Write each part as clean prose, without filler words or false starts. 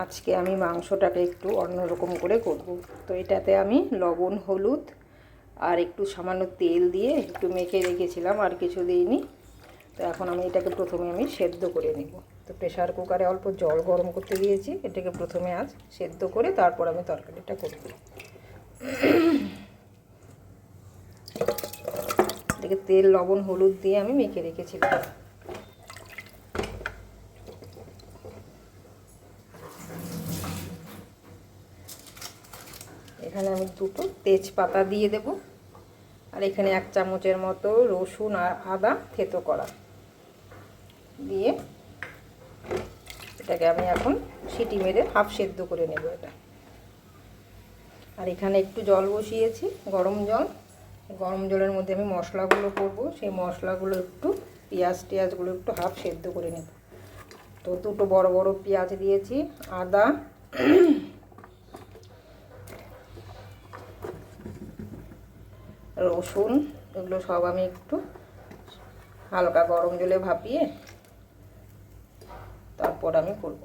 আজকে আমি মাংসটাকে একটু অন্যরকম করে করব। তো এটাতে আমি লবণ, হলুদ আর একটু সামান্য তেল দিয়ে একটু মেখে রেখেছিলাম, আর কিছু দিইনি। তো এখন আমি এটাকে প্রথমে সেদ্ধ করে নেব। তো প্রেশার কুকারে অল্প জল গরম করতে দিয়েছি, এটাকে প্রথমে আজ সেদ্ধ করে তারপর আমি তরকারিটা করব। এটাকে তেল, লবণ, হলুদ দিয়ে আমি মেখে রেখেছিলাম। এখানে আমি দুটো তেজপাতা দিয়ে দেব, আর এখানে 1 চামচের মতো রসুন আর আদা থেতো করা দিয়ে এটাকে আমি এখন সিটি মেরে হাফ সেদ্ধ করে নেব এটা। আর এখানে একটু জল বসিয়েছি, গরম জল। গরম জলের মধ্যে আমি মশলাগুলো করব, সেই মশলাগুলো একটু পেঁয়াজগুলো একটু হাফ সেদ্ধ করে নেব। তো দুটো বড় বড় পেঁয়াজ দিয়েছি, আদা, রসুন, এগুলো সব আমি একটু হালকা গরম জলে ভাপিয়ে তারপর আমি করব।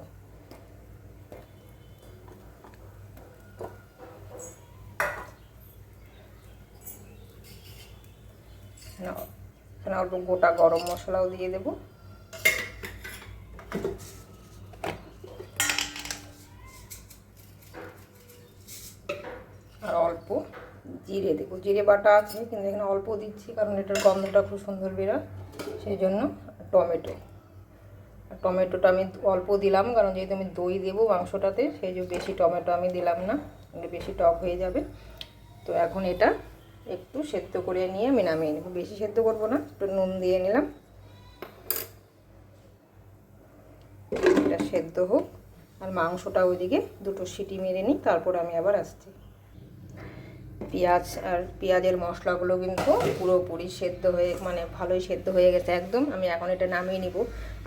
এখানে অল্প গোটা গরম মশলাও দিয়ে দেব, আর অল্প জিরে দেবো। জিরে বাটা আছে কিন্তু এখানে অল্প দিচ্ছি, কারণ এটার গন্ধটা খুব সুন্দর বেরোয়, সেই জন্য। টমেটোটা আমি অল্প দিলাম, কারণ যেহেতু আমি দই দেবো মাংসটাতে, সেই জন্য বেশি টমেটো আমি দিলাম না, বেশি টক হয়ে যাবে। তো এখন এটা একটু সেদ্ধ করে নিয়ে আমি নামিয়ে নেব। বেশি সেদ্ধ করবো না, একটু নুন দিয়ে নিলাম। এটা সেদ্ধ হোক, আর মাংসটা ওইদিকে দুটো সিটি মেরে নিই, তারপর আমি আবার আসছি। পেঁয়াজের মশলাগুলো কিন্তু পুরোপুরি সেদ্ধ হয়ে, মানে ভালোই সেদ্ধ হয়ে গেছে একদম। আমি এখন এটা নামিয়ে নিব।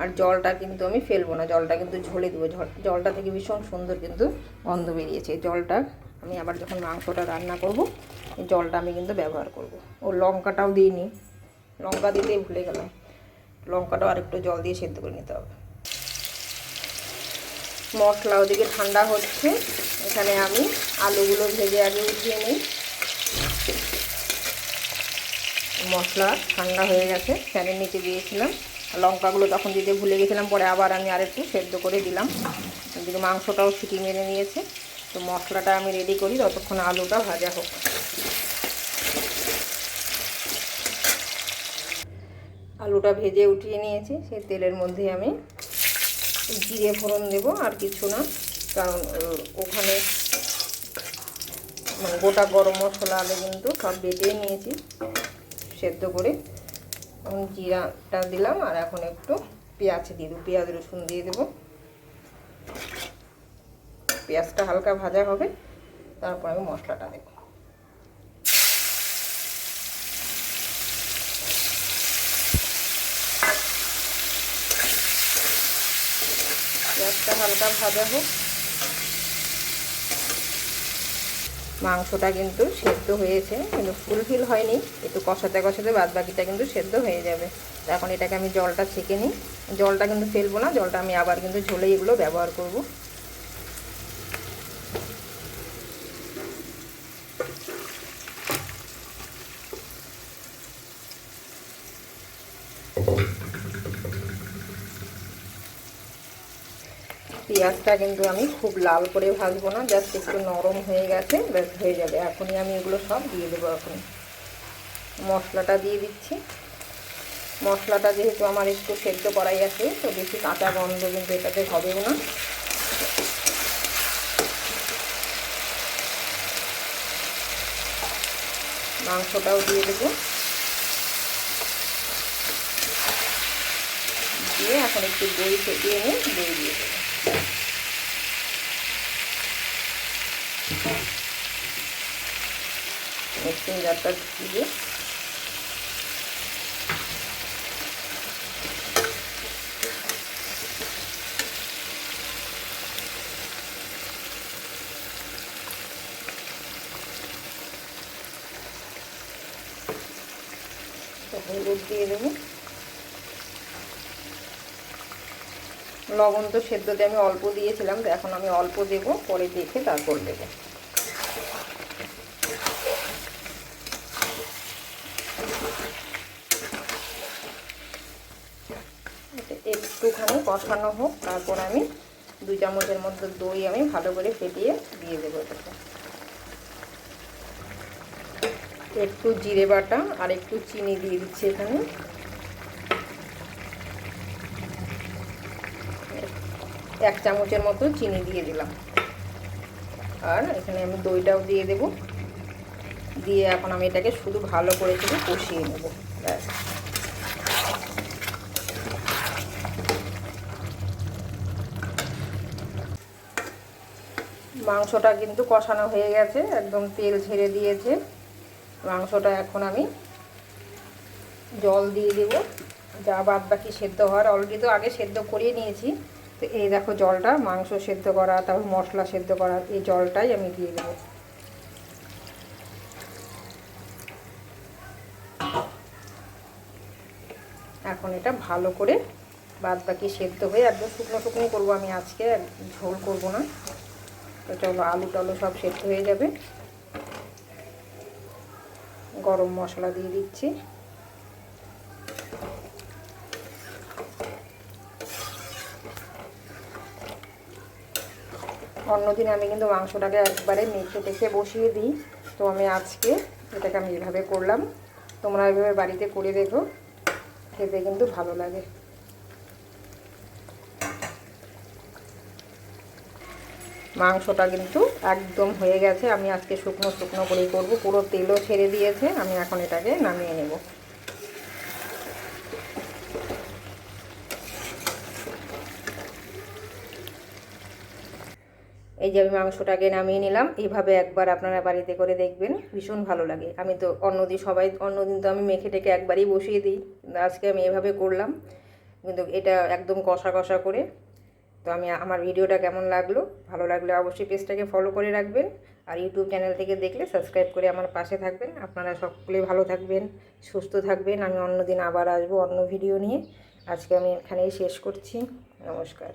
আর জলটা কিন্তু আমি ফেলবো না, জলটা কিন্তু ঝরে দেবো। জলটা থেকে ভীষণ সুন্দর কিন্তু গন্ধ বেরিয়েছে। জলটা আমি আবার যখন মাংসটা রান্না করব, এই জলটা আমি কিন্তু ব্যবহার করব। ও লঙ্কাটাও দিইনি, লঙ্কা দিতেই ভুলে গেলাম। লঙ্কাটাও আরেকটু জল দিয়ে সেদ্ধ করে নিতে হবে। মশলা ওদিকে ঠান্ডা হচ্ছে, এখানে আমি আলুগুলো ভেজে আগে উঠিয়ে নিই। মশলা ঠান্ডা হয়ে গেছে, ফ্যানের নিচে দিয়েছিলাম। লঙ্কাগুলো তখন দিতে ভুলে গেছিলাম, পরে আবার আমি আরেকটু সেদ্ধ করে দিলাম। এদিকে মাংসটাও সিটি মেরে নিয়েছে। তো মশলাটা আমি রেডি করি, ততক্ষণ আলুটা ভাজা হোক। আলুটা ভেজে উঠিয়ে নিয়েছি, সেই তেলের মধ্যে আমি জিরে ফোড়ন দেবো, আর কিছু না, কারণ ওখানে মানে গোটা গরম মশলা আলু কিন্তু সব বেটে নিয়েছি সেদ্ধ করে। এখন জিরাটা দিলাম, আর এখন একটু পেঁয়াজ দিয়ে দেবো, পেঁয়াজ রসুন দিয়ে দেবো। পেঁয়াজটা হালকা ভাজা হবে, তারপর আমি মশলাটা দেবো। পেঁয়াজটা হালকা ভাজা হোক। মাংসটা কিন্তু সেদ্ধ হয়েছে, কিন্তু ফুলফিল হয়নি, একটু কষাতে কষাতে বাদ বাকিটা কিন্তু সেদ্ধ হয়ে যাবে। এখন এটাকে আমি জলটা ছেঁকে নিই। জলটা কিন্তু ফেলবো না, জলটা আমি আবার কিন্তু ঝোলে এগুলো ব্যবহার করব। পেঁয়াজটা কিন্তু আমি খুব লাল করে ভাজবো না, জাস্ট একটু নরম হয়ে গেছে, ব্যাস হয়ে যাবে। এখনই আমি এগুলো সব দিয়ে দেবো। এখন মশলাটা দিয়ে দিচ্ছি। মশলাটা যেহেতু আমার একটু সেদ্ধ করাই আছে, তো বেশি কাঁচা গন্ধ কিন্তু এটাতে হবেও না। মাংসটাও দিয়ে দেবো, দিয়ে এখন একটু দই ফেটিয়ে নিয়ে দই দিয়ে দেবো। মিক্সিং জারটা দিয়ে হলুদ দিয়ে দেবো। লবণ তো সেদ্ধতে আমি অল্প দিয়েছিলাম, তো এখন আমি অল্প দেবো, পরে দেখে তারপর দেবো। একটুখানি কষানো হোক, তারপর আমি 2 চামচের মধ্যে দই আমি ভালো করে ফেটিয়ে দিয়ে দেবো এটাকে। একটু জিরে বাটা আর একটু চিনি দিয়ে দিচ্ছি এখানে। 1 চামচের মতো চিনি দিয়ে দিলাম, আর এখানে আমি দইটাও দিয়ে দেব। দিয়ে এখন আমি এটাকে শুধু ভালো করে একটু কষিয়ে নেব। ব্যাস, মাংসটা কিন্তু কষানো হয়ে গেছে, একদম তেল ছেড়ে দিয়েছে মাংসটা। এখন আমি জল দিয়ে দেব, যা বাদ বাকি সেদ্ধ হওয়ার, অলরেডি তো আগে সেদ্ধ করিয়ে নিয়েছি। তো এই দেখো জলটা, মাংস সেদ্ধ করা, তারপর মশলা সেদ্ধ করা, এই জলটাই আমি দিয়ে দেবো। এখন এটা ভালো করে বাদ বাকি সেদ্ধ হয়ে একদম শুকনো শুকনো করবো আমি আজকে, ঝোল করব না। তো চলো, আলু টালু সব সেদ্ধ হয়ে যাবে। গরম মশলা দিয়ে দিচ্ছি। অন্যদিন আমি কিন্তু মাংসটাকে একবারে মেখে টেখে বসিয়ে দিই, তো আমি আজকে এটাকে আমি এভাবে করলাম। তোমরা এভাবে বাড়িতে করে দেখো, খেতে কিন্তু ভালো লাগে। মাংসটা কিন্তু একদম হয়ে গেছে, আমি আজকে শুকনো শুকনো করেই করবো, পুরো তেলও ছেড়ে দিয়েছে। আমি এখন এটাকে নামিয়ে নেব। এই যে আমি মাংসটাকে নামিয়ে নিলাম, এইভাবে একবার আপনারা বাড়িতে করে দেখবেন, ভীষণ ভালো লাগে। আমি তো অন্যদিন তো আমি মেখে টেকে একবারই বসিয়ে দিই, কিন্তু আজকে আমি এভাবে করলাম, কিন্তু এটা একদম কষা কষা করে। তো আমার ভিডিওটা কেমন লাগলো, ভালো লাগলে অবশ্যই পেজটাকে ফলো করে রাখবেন, আর ইউটিউব চ্যানেল থেকে দেখলে সাবস্ক্রাইব করে আমার পাশে থাকবেন। আপনারা সকলে ভালো থাকবেন, সুস্থ থাকবেন। আমি অন্যদিন আবার আসবো অন্য ভিডিও নিয়ে। আজকে আমি এখানেই শেষ করছি। নমস্কার।